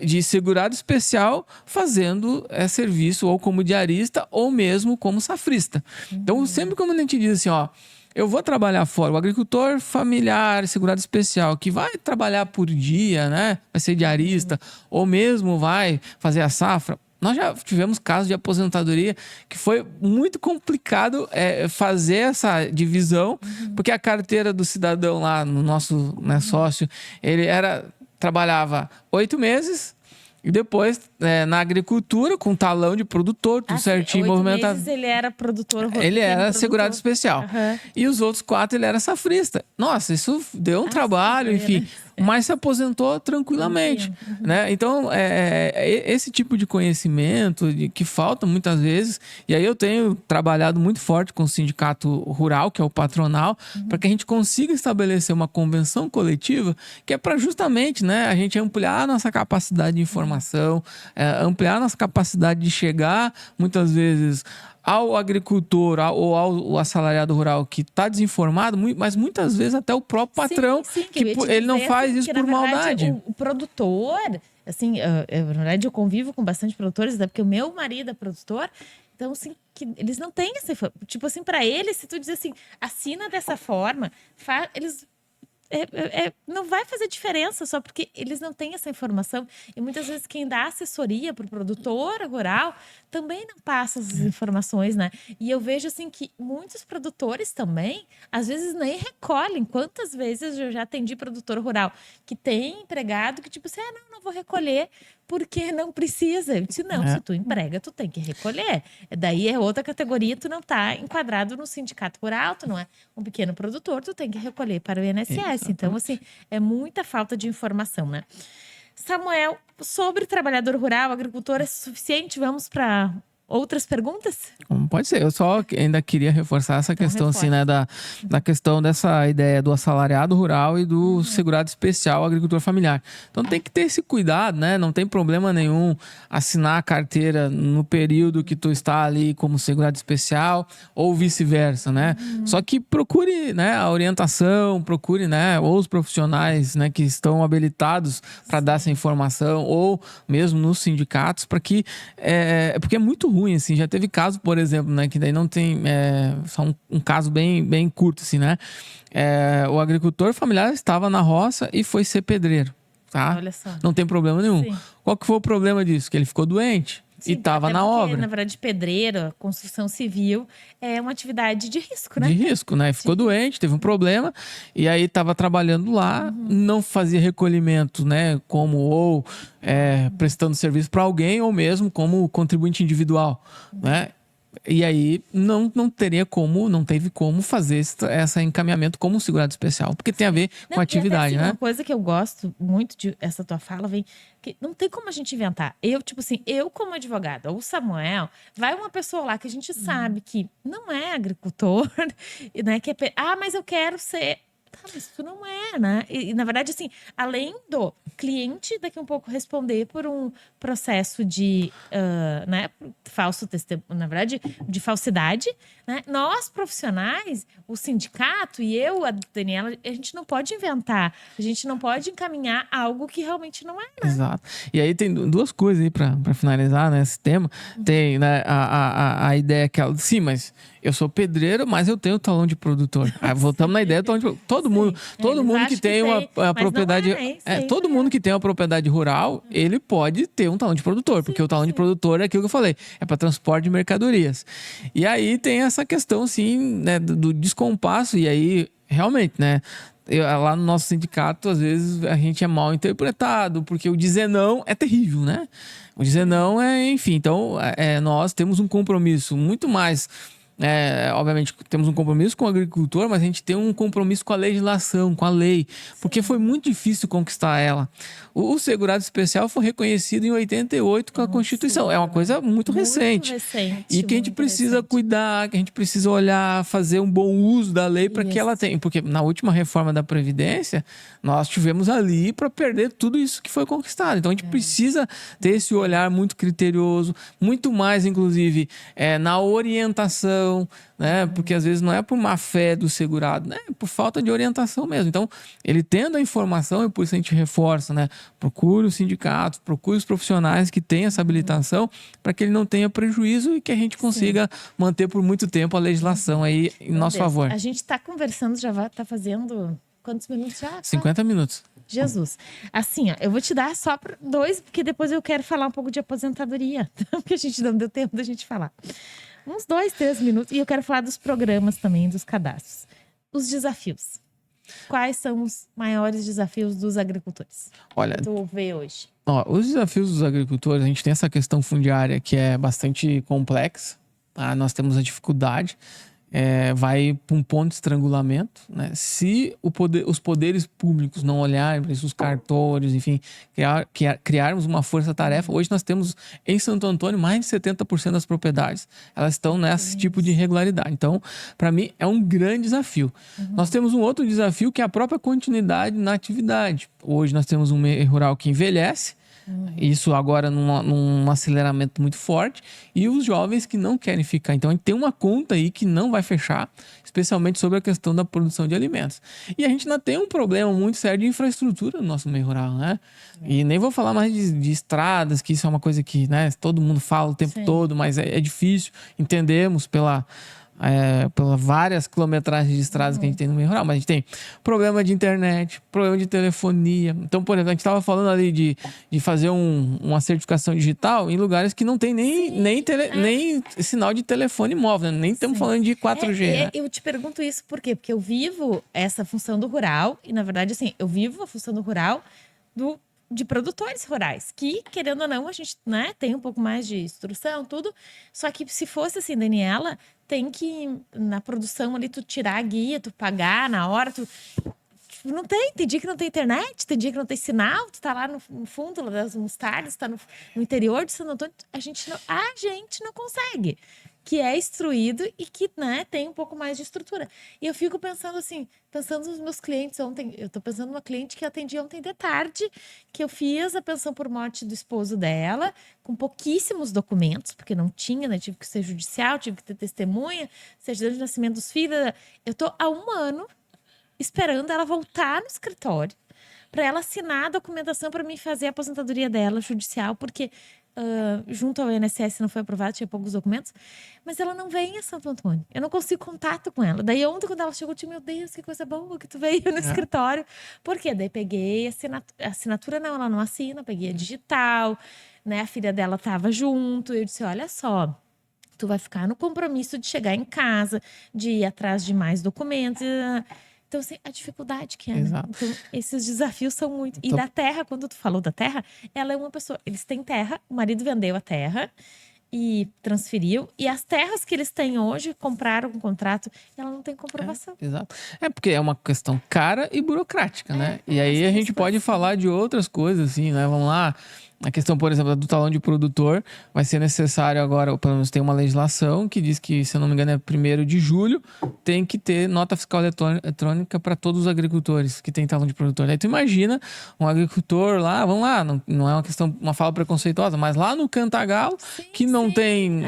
de segurado especial fazendo serviço ou como diarista ou mesmo como safrista. Então, sempre como a gente diz assim, ó, eu vou trabalhar fora. O agricultor familiar, segurado especial, que vai trabalhar por dia, né? Vai ser diarista, ou mesmo vai fazer a safra. Nós já tivemos casos de aposentadoria que foi muito complicado fazer essa divisão, porque a carteira do cidadão lá, no nosso sócio, ele trabalhava 8 meses. E depois, na agricultura, com talão de produtor, tudo certinho, 8 movimentado. meses ele era produtor. Ele era produtor. segurado especial. E os outros 4 ele era safrista. Nossa, isso deu um trabalho, enfim. Mas se aposentou tranquilamente. Né? Então, esse tipo de conhecimento que falta muitas vezes. E aí eu tenho trabalhado muito forte com o sindicato rural, que é o patronal, para que a gente consiga estabelecer uma convenção coletiva que é para justamente, né, a gente ampliar a nossa capacidade de informação, ampliar a nossa capacidade de chegar, muitas vezes, ao agricultor ou ao assalariado rural que está desinformado, mas muitas vezes até o próprio patrão, que ele não faz isso por maldade. O produtor, assim, na verdade eu convivo com bastante produtores, até porque o meu marido é produtor, então assim, que eles não têm essa informação. Tipo assim, para eles, se tu dizer assim, assina dessa forma, eles... não vai fazer diferença só porque eles não têm essa informação. E muitas vezes quem dá assessoria para o produtor rural também não passa essas informações, né? E eu vejo assim que muitos produtores também, às vezes nem recolhem. Quantas vezes eu já atendi produtor rural que tem empregado que tipo assim, não vou recolher porque não precisa. Eu disse, não, se tu emprega, tu tem que recolher. Daí é outra categoria, tu não tá enquadrado no sindicato rural, tu não é um pequeno produtor, tu tem que recolher para o INSS. Então, assim, é muita falta de informação, né? Samuel, sobre trabalhador rural, agricultor, é suficiente? Vamos para outras perguntas? Pode ser. Eu só ainda queria reforçar essa questão, assim, né, da questão dessa ideia do assalariado rural e do segurado especial agricultor familiar. Então tem que ter esse cuidado, né? Não tem problema nenhum assinar a carteira no período que tu está ali como segurado especial ou vice-versa, né? Só que procure, né, a orientação, procure, né, ou os profissionais, né, que estão habilitados para dar essa informação ou mesmo nos sindicatos, para que porque é muito ruim, assim. Já teve caso, por exemplo, né, que daí não tem só um caso bem curto, assim, né? O agricultor familiar estava na roça e foi ser pedreiro, tá? Olha só. Não tem problema nenhum. Sim. Qual que foi o problema disso? Que ele ficou doente. Sim, e estava na porque, obra. Na verdade, pedreiro, construção civil, é uma atividade de risco, né? De risco, né? Ficou doente, teve um problema, e aí estava trabalhando lá, não fazia recolhimento, né? Como prestando serviço para alguém, ou mesmo como contribuinte individual, né? E aí não teve como fazer esse encaminhamento como um segurado especial, porque tem a ver com a atividade, e até, assim, né? Uma coisa que eu gosto muito de essa tua fala, que não tem como a gente inventar. Eu como advogada, ou o Samuel, vai uma pessoa lá que a gente sabe que não é agricultor, né? Mas eu quero ser. Tá, mas tu não é, né? E na verdade, assim, além do cliente daqui um pouco responder por um processo de, né, falso testemunho, na verdade, de falsidade, né? Nós, profissionais, o sindicato e eu, a Daniela, a gente não pode inventar, a gente não pode encaminhar algo que realmente não é, né? Exato. E aí tem duas coisas aí para finalizar, né, esse tema. Tem, né, a ideia que sim, mas eu sou pedreiro, mas eu tenho talão de produtor. Voltamos na ideia do talão de produtor. Todo mundo que tem uma propriedade, todo mundo que tem uma propriedade rural, ele pode ter um talão de produtor, porque o talão de produtor é aquilo que eu falei, é para transporte de mercadorias. E aí tem essa questão, assim, né, do descompasso, e aí realmente, né, lá no nosso sindicato, às vezes a gente é mal interpretado, porque o dizer não é terrível, né? O dizer não enfim, então nós temos um compromisso muito mais. Obviamente temos um compromisso com o agricultor, mas a gente tem um compromisso com a legislação, com a lei, porque foi muito difícil conquistar ela. O segurado especial foi reconhecido em 88 com a Constituição. É uma coisa muito recente. E que a gente precisa cuidar, que a gente precisa olhar, fazer um bom uso da lei para que ela tenha. Porque na última reforma da Previdência, nós tivemos ali para perder tudo isso que foi conquistado. Então a gente precisa ter esse olhar muito criterioso, muito mais, inclusive, na orientação, orientação, né? Porque às vezes não é por má fé do segurado, né? É por falta de orientação mesmo. Então, ele tendo a informação, e por isso a gente reforça, né? Procure os sindicatos, procure os profissionais que têm essa habilitação para que ele não tenha prejuízo e que a gente consiga manter por muito tempo a legislação aí em nosso favor. A gente está conversando, já está fazendo quantos minutos já? 50 minutos. Jesus. Assim, ó, eu vou te dar só 2, porque depois eu quero falar um pouco de aposentadoria, porque a gente não deu tempo da gente falar. Uns 2, 3 minutos. E eu quero falar dos programas também, dos cadastros. Os desafios. Quais são os maiores desafios dos agricultores? Olha, tu vê hoje? Os desafios dos agricultores, a gente tem essa questão fundiária que é bastante complexa, tá? Nós temos a dificuldade. Vai para um ponto de estrangulamento, né? Se os poderes públicos não olharem para isso, os cartórios, enfim, criarmos uma força-tarefa. Hoje nós temos em Santo Antônio mais de 70% das propriedades. Elas estão nesse tipo de irregularidade. Então, para mim, é um grande desafio. Nós temos um outro desafio que é a própria continuidade na atividade. Hoje nós temos um meio rural que envelhece, isso agora num aceleramento muito forte, e os jovens que não querem ficar. Então a gente tem uma conta aí que não vai fechar, especialmente sobre a questão da produção de alimentos. E a gente ainda tem um problema muito sério de infraestrutura no nosso meio rural, né? E nem vou falar mais de estradas, que isso é uma coisa que, né, todo mundo fala o tempo todo, mas é difícil. Entendemos pela várias quilometragens de estradas que a gente tem no meio rural, mas a gente tem problema de internet, problema de telefonia. Então, por exemplo, a gente estava falando ali de fazer uma certificação digital em lugares que não tem nem sinal de telefone móvel, né? Nem estamos falando de 4G. Né? Eu te pergunto isso por quê? Porque eu vivo essa função do rural, e na verdade, assim, eu vivo a função do rural de produtores rurais, que, querendo ou não, a gente, né, tem um pouco mais de instrução, tudo. Só que se fosse assim, Daniela, tem que, na produção ali, tu tirar a guia, tu pagar na hora, não tem dia que não tem internet, tem dia que não tem sinal, tu tá lá no fundo lá das mostardas, tá no interior de Santo Antônio, a gente não consegue. Que é instruído e que, né, tem um pouco mais de estrutura. E eu fico pensando assim, pensando nos meus clientes ontem, eu tô pensando numa cliente que eu atendi ontem de tarde, que eu fiz a pensão por morte do esposo dela, com pouquíssimos documentos, porque não tinha, né, tive que ser judicial, tive que ter testemunha, certidão de nascimento dos filhos. Eu tô há 1 ano esperando ela voltar no escritório para ela assinar a documentação para mim fazer a aposentadoria dela judicial, porque junto ao INSS não foi aprovado, tinha poucos documentos, mas ela não vem a Santo Antônio. Eu não consigo contato com ela. Daí ontem, quando ela chegou, eu disse, meu Deus, que coisa boa que tu veio no escritório. Por quê? Daí peguei a assinatura, não, ela não assina, peguei a digital, né? A filha dela estava junto, eu disse, olha só, tu vai ficar no compromisso de chegar em casa, de ir atrás de mais documentos. Então, assim, a dificuldade que é, né? Então, esses desafios são muito... E da terra, quando tu falou da terra, ela é uma pessoa... Eles têm terra, o marido vendeu a terra e transferiu. E as terras que eles têm hoje, compraram um contrato, e ela não tem comprovação. Exato. Porque é uma questão cara e burocrática, né? E aí a gente pode falar de outras coisas, assim, né? Vamos lá... A questão, por exemplo, do talão de produtor, vai ser necessário agora, ou pelo menos tem uma legislação que diz que, se eu não me engano, é 1º de julho, tem que ter nota fiscal eletrônica para todos os agricultores que têm talão de produtor. Aí tu imagina um agricultor lá, vamos lá, não é uma questão, uma fala preconceituosa, mas lá no Cantagalo, que não tem,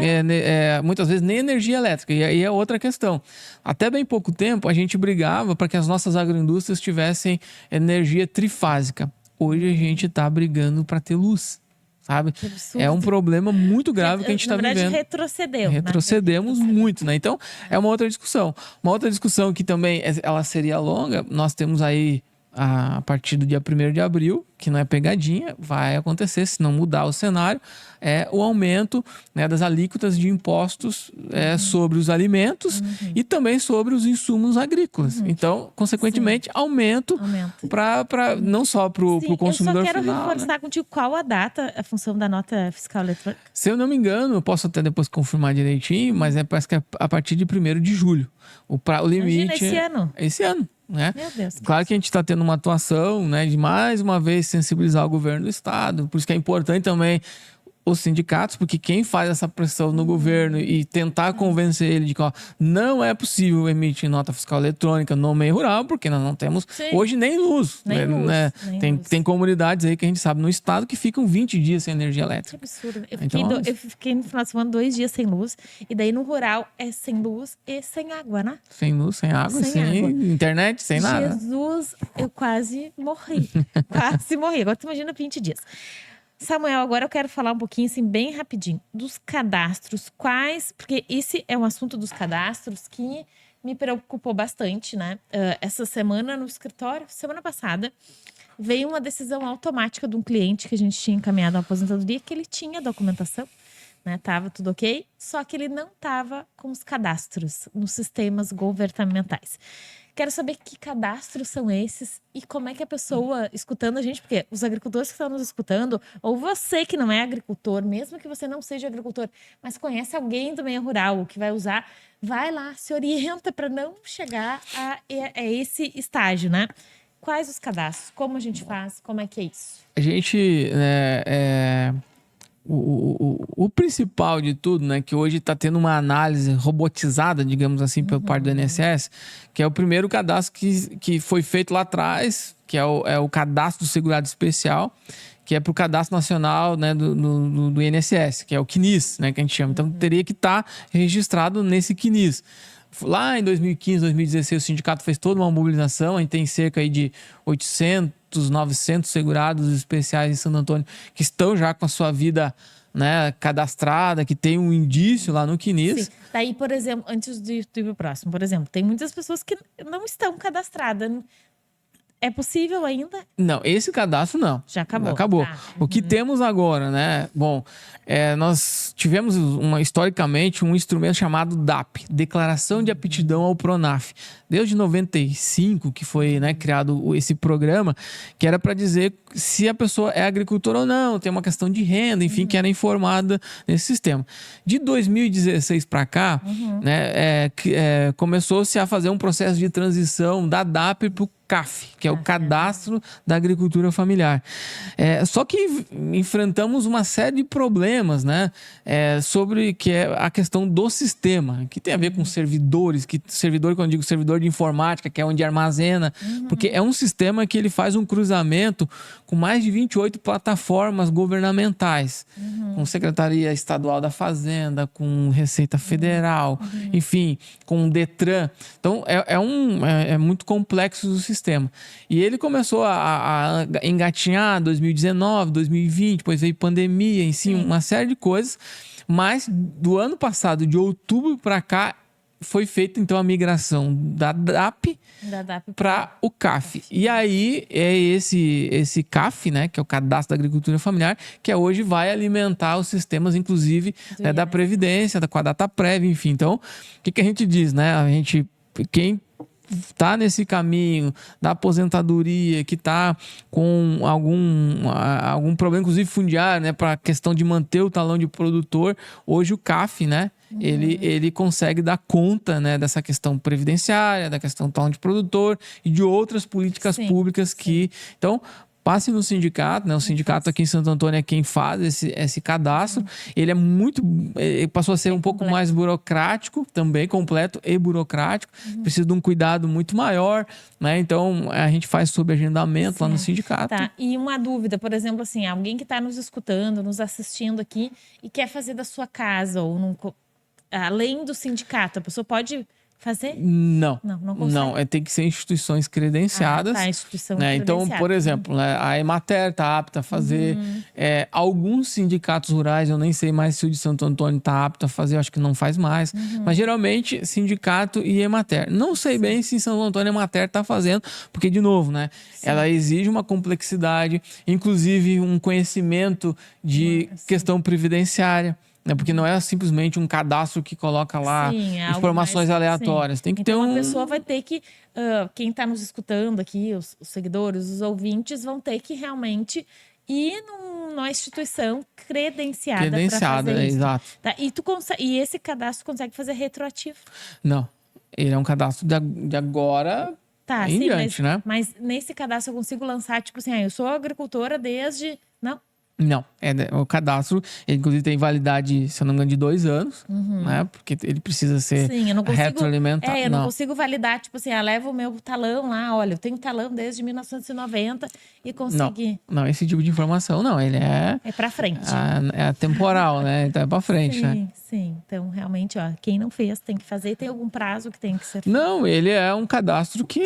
muitas vezes, nem energia elétrica. E aí é outra questão. Até bem pouco tempo, a gente brigava para que as nossas agroindústrias tivessem energia trifásica. Hoje a gente está brigando para ter luz, sabe? É um problema muito grave que a gente está vivendo. Na verdade, retrocedemos muito, né? Então, é uma outra discussão. Uma outra discussão que também ela seria longa, nós temos aí, a partir do dia 1º de abril, que não é pegadinha, vai acontecer, se não mudar o cenário, o aumento, né, das alíquotas de impostos sobre os alimentos e também sobre os insumos agrícolas. Então, consequentemente, aumento não só para o consumidor final. Eu só quero reforçar contigo qual a data, a função da nota fiscal eletrônica. Se eu não me engano, eu posso até depois confirmar direitinho, mas parece que é a partir de 1º de julho. O limite esse ano. Né? Meu Deus. Claro que a gente está tendo uma atuação, né, de mais uma vez sensibilizar o governo do estado, por isso que é importante também os sindicatos, porque quem faz essa pressão no governo e tentar convencer ele de que não é possível emitir nota fiscal eletrônica no meio rural, porque nós não temos hoje nem luz. Nem luz, né? nem luz. Tem comunidades aí que a gente sabe no estado que ficam 20 dias sem energia Que elétrica. absurdo. Então, Eu fiquei no final de semana 2 dias sem luz. E daí no rural é sem luz e sem água, né? sem luz, sem água, sem água. internet, sem nada. Jesus, eu quase morri. Quase morri. Agora tu imagina 20 dias. Samuel, agora eu quero falar um pouquinho, assim, bem rapidinho, dos cadastros. Porque esse é um assunto dos cadastros que me preocupou bastante, né? Essa semana no escritório, semana passada, veio uma decisão automática de um cliente que a gente tinha encaminhado à aposentadoria, que ele tinha documentação, né? Tava tudo ok, só que ele não tava com os cadastros nos sistemas governamentais. Quero saber que cadastros são esses e como é que a pessoa escutando a gente, porque os agricultores que estão nos escutando, ou você que não é agricultor, mesmo que você não seja agricultor, mas conhece alguém do meio rural que vai usar, vai lá, se orienta para não chegar a esse estágio, né? Quais os cadastros? Como a gente faz? Como é que é isso? A gente, o principal de tudo, né, que hoje está tendo uma análise robotizada, digamos assim, pelo parte do INSS, que é o primeiro cadastro que foi feito lá atrás, que é o cadastro do segurado especial, que é para o cadastro nacional, né, do INSS, que é o CNIS, né, que a gente chama. Então, teria que estar registrado nesse CNIS. Lá em 2015, 2016, o sindicato fez toda uma mobilização. A gente tem cerca aí de 800, 900 segurados especiais em Santo Antônio que estão já com a sua vida, né, cadastrada, que tem um indício lá no CNIS. Sim. Daí, por exemplo, antes de ir pro próximo, por exemplo, tem muitas pessoas que não estão cadastradas. É possível ainda? Não, esse cadastro não. Já acabou. Acabou. Tá. O que temos agora, né? Bom, nós tivemos historicamente um instrumento chamado DAP, Declaração de Aptidão ao PRONAF. Desde 95 que foi, né, criado esse programa, que era para dizer se a pessoa é agricultora ou não, tem uma questão de renda, enfim, que era informada nesse sistema. De 2016 para cá, né, começou-se a fazer um processo de transição da DAP para o CAF, que é o Cadastro da Agricultura Familiar. Só que enfrentamos uma série de problemas, né? Sobre que é a questão do sistema, que tem a ver com servidores, quando eu digo servidor de informática, que é onde armazena, porque é um sistema que ele faz um cruzamento com mais de 28 plataformas governamentais, com Secretaria Estadual da Fazenda, com Receita Federal, enfim, com o Detran. Então, é muito complexo o sistema. E ele começou a engatinhar 2019, 2020, depois veio pandemia, em si, uma série de coisas. Mas do ano passado, de outubro para cá, foi feita então a migração da DAP para o CAF. E aí é esse CAF, né, que é o Cadastro da Agricultura Familiar, que hoje vai alimentar os sistemas, inclusive, né, da Previdência, com a Dataprévia, enfim. Então, o que a gente diz, né? Quem está nesse caminho da aposentadoria, que está com algum problema, inclusive fundiário, né, para a questão de manter o talão de produtor, hoje o CAF, né, ele consegue dar conta, né, dessa questão previdenciária, da questão do talão de produtor e de outras políticas públicas que... Então, passe no sindicato, né? O sindicato aqui em Santo Antônio é quem faz esse cadastro. Ele passou a ser um pouco mais burocrático, também completo e burocrático. Precisa de um cuidado muito maior, né? Então, a gente faz sob agendamento lá no sindicato. Tá. E uma dúvida, por exemplo, assim, alguém que está nos escutando, nos assistindo aqui e quer fazer da sua casa ou além do sindicato, a pessoa pode fazer? Não consegue. Não, tem que ser instituições credenciadas. Instituição né? credenciada. Então, por exemplo, né, a Emater está apta a fazer. Alguns sindicatos rurais, eu nem sei mais se o de Santo Antônio está apto a fazer, eu acho que não faz mais. Mas geralmente, sindicato e Emater. Não sei bem se em Santo Antônio a Emater está fazendo, porque, de novo, né, ela exige uma complexidade, inclusive um conhecimento de questão previdenciária. Porque não é simplesmente um cadastro que coloca lá informações aleatórias. Tem que ter uma pessoa vai ter que... quem está nos escutando aqui, os seguidores, os ouvintes, vão ter que realmente ir numa instituição credenciada para fazer isso. Exato. Tá? E esse cadastro consegue fazer retroativo? Não. Ele é um cadastro de agora em diante, né? Mas nesse cadastro eu consigo lançar, tipo assim, eu sou agricultora desde... Não? Não, o cadastro, ele inclusive tem validade, se eu não me engano, de 2 anos, né? Porque ele precisa ser Sim, eu não consigo, retroalimentado. eu não consigo validar, tipo assim, leva o meu talão lá, olha, eu tenho talão desde 1990 e consegui. Não, esse tipo de informação não, ele é pra frente. É temporal, né? Então é pra frente, né? Sim. Então, realmente, quem não fez tem que fazer. Tem algum prazo que tem que ser feito? Não, ele é um cadastro que,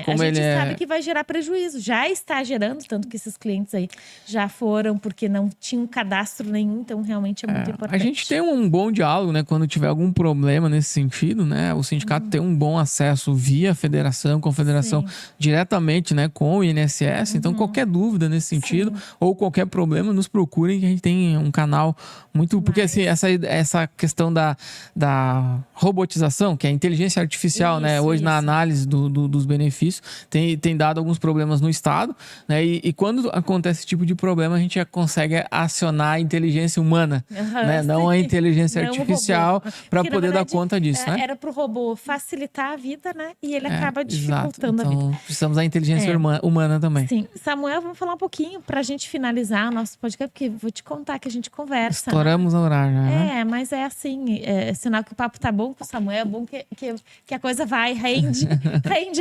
como a ele gente sabe que vai gerar prejuízo. Já está gerando, tanto que esses clientes aí já foram porque não tinham cadastro nenhum. Então, realmente é muito importante. A gente tem um bom diálogo, né? Quando tiver algum problema nesse sentido, né? O sindicato tem um bom acesso via federação, confederação, diretamente, né? Com o INSS. Então, qualquer dúvida nesse sentido ou qualquer problema, nos procurem que a gente tem um canal muito... Porque, assim, essa questão da robotização, que é a inteligência artificial, né? Hoje, na análise dos benefícios, tem dado alguns problemas no Estado, né? E quando acontece esse tipo de problema, a gente já consegue acionar a inteligência humana, né? Não a inteligência artificial, para poder dar conta disso, né? Era para o robô facilitar a vida, né? E ele acaba dificultando a vida. Então, precisamos da inteligência humana também. Sim. Samuel, vamos falar um pouquinho para a gente finalizar o nosso podcast, porque vou te contar que a gente conversa. Estouramos a horário, né? Mas é assim, é sinal que o papo tá bom com o Samuel, é bom que a coisa vai, rende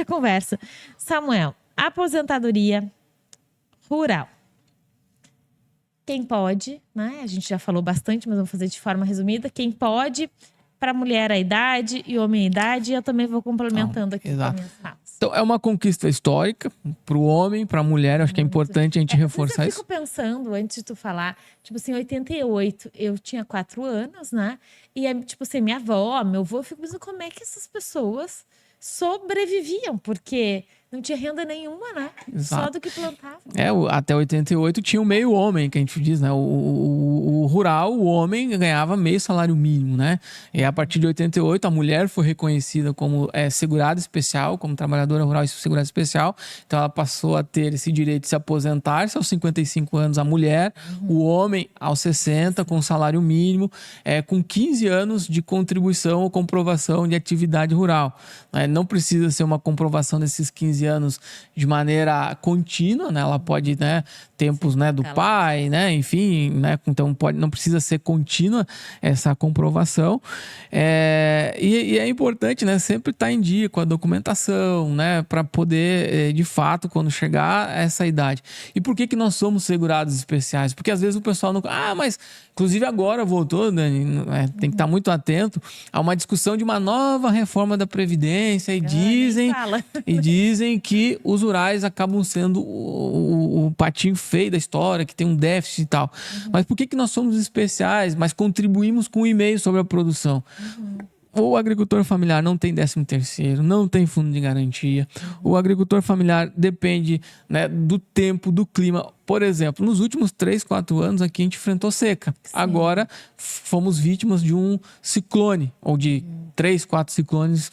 a conversa. Samuel, aposentadoria rural. Quem pode, né? A gente já falou bastante, mas vamos fazer de forma resumida. Quem pode, para mulher a idade e homem a idade, eu também vou complementando aqui com as minhas falas. Então, é uma conquista histórica para o homem, para a mulher. Acho que é importante a gente reforçar isso. Eu fico pensando, antes de tu falar, tipo assim, em 88, eu tinha 4 anos, né? E, tipo assim, minha avó, meu avô, eu fico pensando como é que essas pessoas sobreviviam, porque não tinha renda nenhuma, né? Só do que plantavam. Até 88 tinha o meio homem, que a gente diz, né? O rural, o homem ganhava meio salário mínimo, né? E a partir de 88, a mulher foi reconhecida como segurada especial, como trabalhadora rural e segurada especial. Então, ela passou a ter esse direito de se aposentar aos 55 anos, a mulher, o homem aos 60, com salário mínimo, com 15 anos de contribuição ou comprovação de atividade rural. Não precisa ser uma comprovação desses 15 anos de maneira contínua, né? Ela pode, né, tempos, né, do pai, né, enfim, né, então não precisa ser contínua essa comprovação. E é importante, né, sempre estar em dia com a documentação, né, para poder, de fato, quando chegar a essa idade. E por que nós somos segurados especiais? Porque às vezes o pessoal não... mas inclusive agora voltou, Dani, tem que estar muito atento a uma discussão de uma nova reforma da Previdência e dizem que os rurais acabam sendo o patinho feio da história, que tem um déficit e tal. Mas por que nós somos especiais, mas contribuímos com um e-mail sobre a produção? O agricultor familiar não tem 13º, não tem fundo de garantia. O agricultor familiar depende, né, do tempo, do clima. Por exemplo, nos últimos 3, 4 anos aqui a gente enfrentou seca. Agora fomos vítimas de um ciclone, ou de 3, 4 ciclones,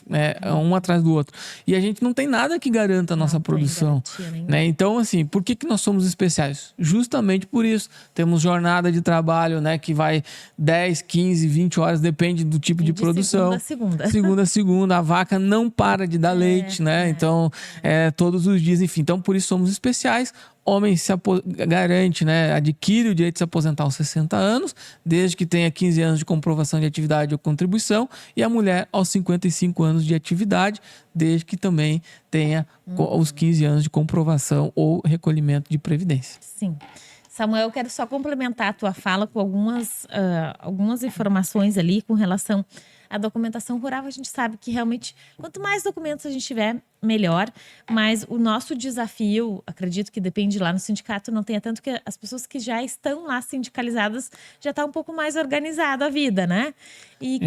um atrás do outro. E a gente não tem nada que garanta a nossa produção. Né? Então, assim, por que nós somos especiais? Justamente por isso. Temos jornada de trabalho, né, que vai 10, 15, 20 horas, depende do tipo de produção. Segunda a segunda. A vaca não para de dar leite, né? Então, todos os dias, enfim. Então, por isso somos especiais. Homem se garante, né, adquire o direito de se aposentar aos 60 anos, desde que tenha 15 anos de comprovação de atividade ou contribuição, e a mulher aos 55 anos de atividade, desde que também tenha os 15 anos de comprovação ou recolhimento de previdência. Sim. Samuel, eu quero só complementar a tua fala com algumas informações ali com relação à documentação rural. A gente sabe que realmente, quanto mais documentos a gente tiver, melhor. Mas o nosso desafio, acredito que depende lá no sindicato, não tenha tanto, que as pessoas que já estão lá sindicalizadas já está um pouco mais organizada a vida, né? E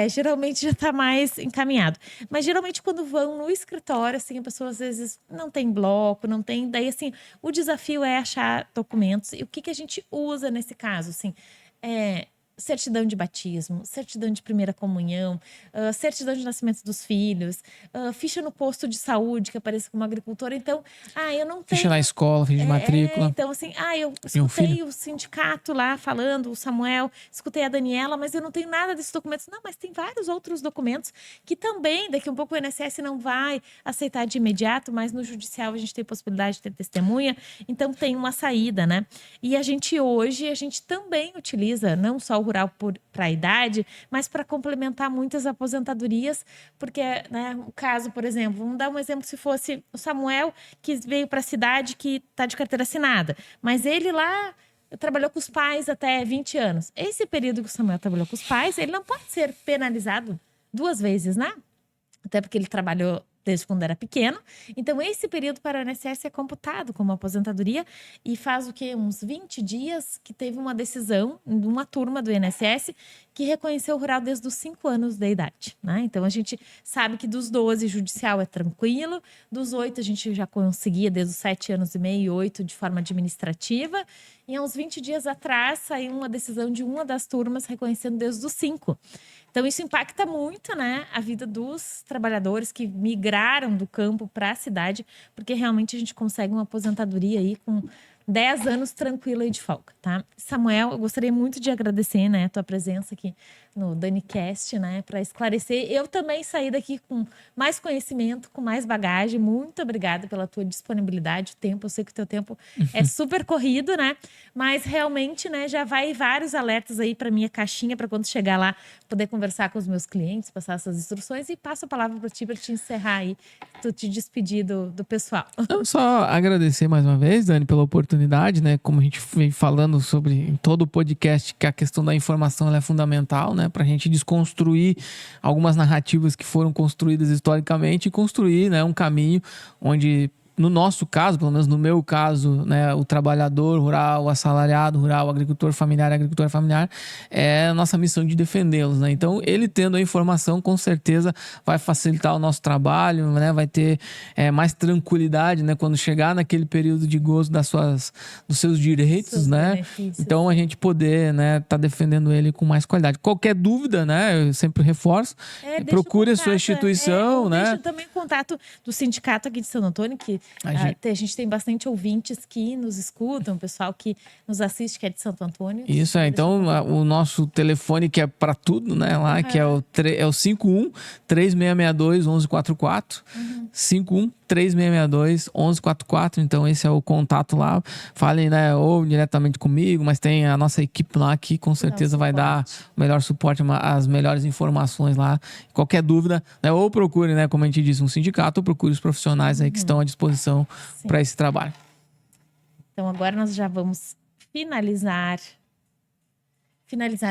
geralmente já está mais encaminhado. Mas geralmente quando vão no escritório, assim, a pessoa às vezes não tem bloco, não tem... Daí, assim, o desafio é achar documentos. E o que a gente usa nesse caso, assim? certidão de batismo, certidão de primeira comunhão, certidão de nascimento dos filhos, ficha no posto de saúde que apareça como agricultora. Então, eu não tenho... Ficha na escola, ficha de matrícula. Então, assim, eu E um escutei filho? o sindicato lá falando, o Samuel, escutei a Daniela, mas eu não tenho nada desses documentos. Não, mas tem vários outros documentos que também, daqui a um pouco o INSS não vai aceitar de imediato, mas no judicial a gente tem possibilidade de ter testemunha, então tem uma saída, né? E a gente também utiliza não só o rural para a idade, mas para complementar muitas aposentadorias, porque, né, o caso, por exemplo, vamos dar um exemplo, se fosse o Samuel que veio para a cidade que está de carteira assinada, mas ele lá trabalhou com os pais até 20 anos. Esse período que o Samuel trabalhou com os pais, ele não pode ser penalizado 2 vezes, né? Até porque ele trabalhou desde quando era pequeno. Então, esse período para o INSS é computado como aposentadoria e faz o quê? Uns 20 dias que teve uma decisão de uma turma do INSS que reconheceu o rural desde os 5 anos de idade, né? Então, a gente sabe que dos 12, judicial é tranquilo, dos 8 a gente já conseguia desde os 7 anos e meio e 8 de forma administrativa. E há uns 20 dias atrás saiu uma decisão de uma das turmas reconhecendo desde os 5. Então, isso impacta muito, né, a vida dos trabalhadores que migraram do campo para a cidade, porque realmente a gente consegue uma aposentadoria aí com 10 anos tranquila e de folga, tá? Samuel, eu gostaria muito de agradecer, né, a tua presença aqui no DaniCast, né, para esclarecer. Eu também saí daqui com mais conhecimento, com mais bagagem. Muito obrigada pela tua disponibilidade, o tempo. Eu sei que o teu tempo é super corrido, né? Mas realmente, né, já vai vários alertas aí para minha caixinha para quando chegar lá poder conversar com os meus clientes, passar essas instruções e passo a palavra para ti para te encerrar aí, tu te despedir do pessoal. Não, só agradecer mais uma vez, Dani, pela oportunidade, né? Como a gente vem falando sobre em todo o podcast, que a questão da informação ela é fundamental, né? Para a gente desconstruir algumas narrativas que foram construídas historicamente e construir, né, um caminho onde, no nosso caso, pelo menos no meu caso, né, o trabalhador rural, o assalariado rural, o agricultor familiar, a agricultora familiar, é a nossa missão de defendê-los, né? Então, ele tendo a informação, com certeza vai facilitar o nosso trabalho, né? Vai ter mais tranquilidade, né? Quando chegar naquele período de gozo dos seus direitos, Seus né? benefícios. Então, a gente poder, né, tá defendendo ele com mais qualidade. Qualquer dúvida, né? Eu sempre reforço, Deixa procure o a sua contato, instituição, ou né? deixa também o contato do sindicato aqui de Santo Antônio, que a gente tem bastante ouvintes que nos escutam, pessoal que nos assiste, que é de Santo Antônio. Isso, então o nosso telefone que é para tudo, né, lá, que é o 51-3662-1144, 51-3662-1144, então esse é o contato lá, falem, né, ou diretamente comigo, mas tem a nossa equipe lá que com certeza vai dar o melhor suporte, as melhores informações lá, qualquer dúvida, né, ou procure, né, como a gente disse, um sindicato, ou procure os profissionais aí que estão à disposição para esse trabalho. Então agora nós já vamos finalizar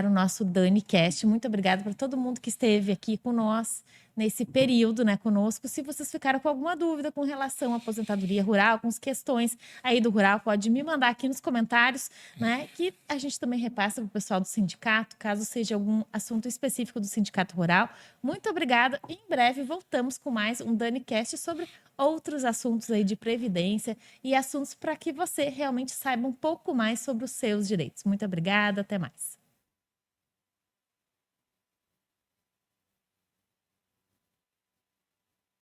o nosso DaniCast. Muito obrigada para todo mundo que esteve aqui com nós nesse período, né, conosco. Se vocês ficaram com alguma dúvida com relação à aposentadoria rural, com as questões aí do rural, pode me mandar aqui nos comentários, né, que a gente também repassa para o pessoal do sindicato, caso seja algum assunto específico do sindicato rural. Muito obrigada. Em breve voltamos com mais um DaniCast sobre outros assuntos aí de previdência e assuntos para que você realmente saiba um pouco mais sobre os seus direitos. Muito obrigada, até mais.